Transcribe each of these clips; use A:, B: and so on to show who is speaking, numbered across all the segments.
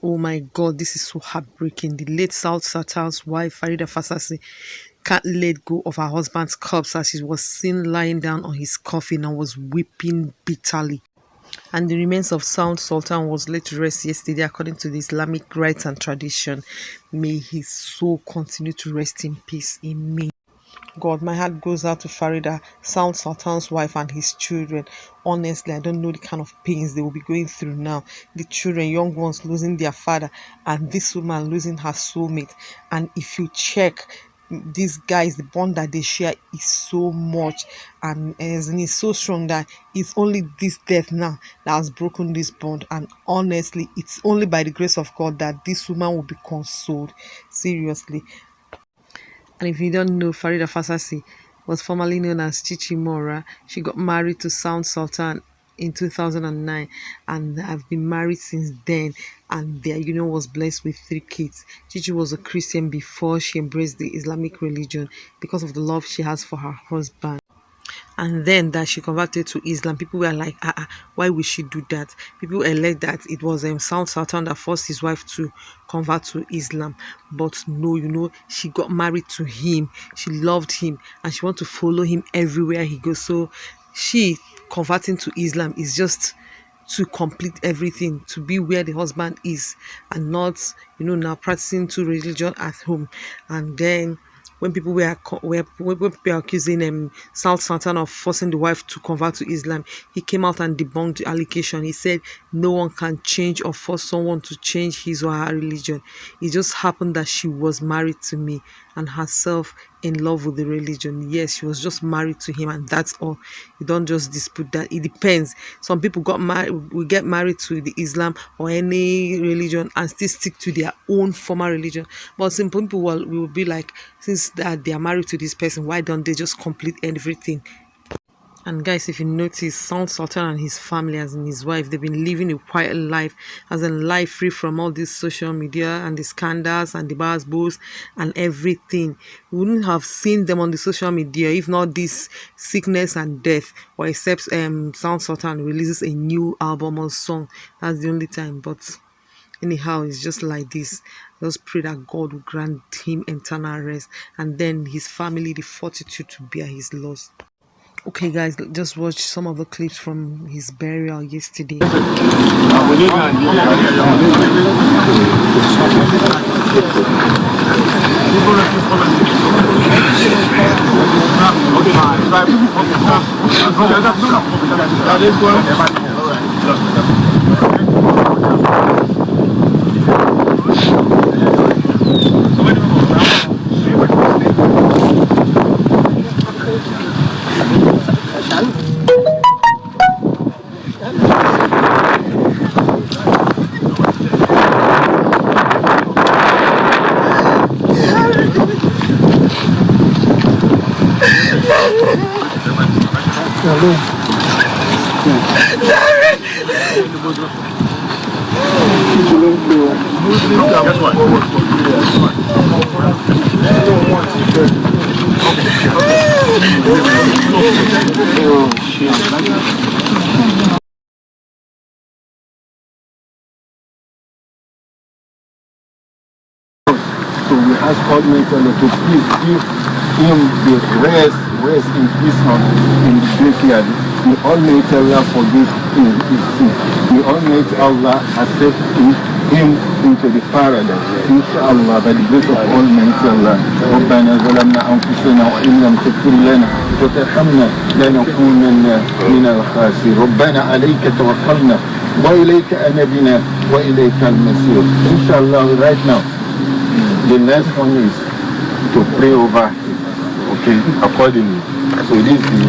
A: Oh my God, this is so heartbreaking. The late Sultan's wife, Farida Fasasi, can't let go of her husband's corpse as she was seen lying down on his coffin and was weeping bitterly. And the remains of Sultan was laid to rest yesterday according to the Islamic rites and tradition. May his soul continue to rest in peace. Amen. God, my heart goes out to Farida, Sultan's wife, and his children. Honestly, I don't know the kind of pains they will be going through now. The children, young ones, losing their father, and this woman losing her soulmate. And if you check, these guys, the bond that they share is so much, and it's so strong that it's only this death now that has broken this bond. And honestly, it's only by the grace of God that this woman will be consoled. Seriously. And if you don't know, Farida Fasasi was formerly known as Chichi Mora. She got married to Sultan in 2009 and have been married since then, and their union was blessed with 3 kids. Chichi was a Christian before she embraced the Islamic religion because of the love she has for her husband. And then that she converted to Islam, people were like, why would she do that? People elect that it was Sultan that forced his wife to convert to Islam. But no, she got married to him. She loved him and she wanted to follow him everywhere he goes. So she converting to Islam is just to complete everything, to be where the husband is and not, now practicing 2 religion at home. And then when people were accusing Sultan of forcing the wife to convert to Islam, he came out and debunked the allegation. He said no one can change or force someone to change his or her religion. It just happened that she was married to me and herself in love with the religion. Yes, she was just married to him, and that's all. You don't just dispute that. It depends. Some people will get married to the Islam or any religion and still stick to their own former religion. But some people will be like, since that they are married to this person, why don't they just complete everything? And guys, if you notice, Sultan and his family, as in his wife, they've been living a quiet life, as in life free from all this social media and the scandals and the bars, bulls and everything. We wouldn't have seen them on the social media if not this sickness and death, or except Sultan releases a new album or song. That's the only time. But anyhow, it's just like this. Just pray that God will grant him eternal rest, and then his family the fortitude to bear his loss. Okay guys, just watch some of the clips from his burial yesterday.
B: So we ask Almighty Allah to please give him the rest in peace in the graveyard. May Almighty Allah forgive his sin. May Almighty Allah accept him into the paradise. Inshallah, by the grace of Almighty Allah. ربنا ظلمنا أنفسنا وإن لم تغفر لنا وترحمنا لنكونن من الخاسرين. ربنا عليك توكلنا وإليك أنبنا وإليك المصير. Inshallah, right now. The next one is to pray over him, okay, accordingly. So this is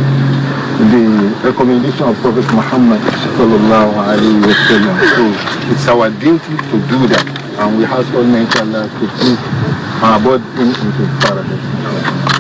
B: the recommendation of Prophet Muhammad sallallahu alaihi wasallam. So it's our duty to do that, and we ask Almighty Allah to please abort him into paradise.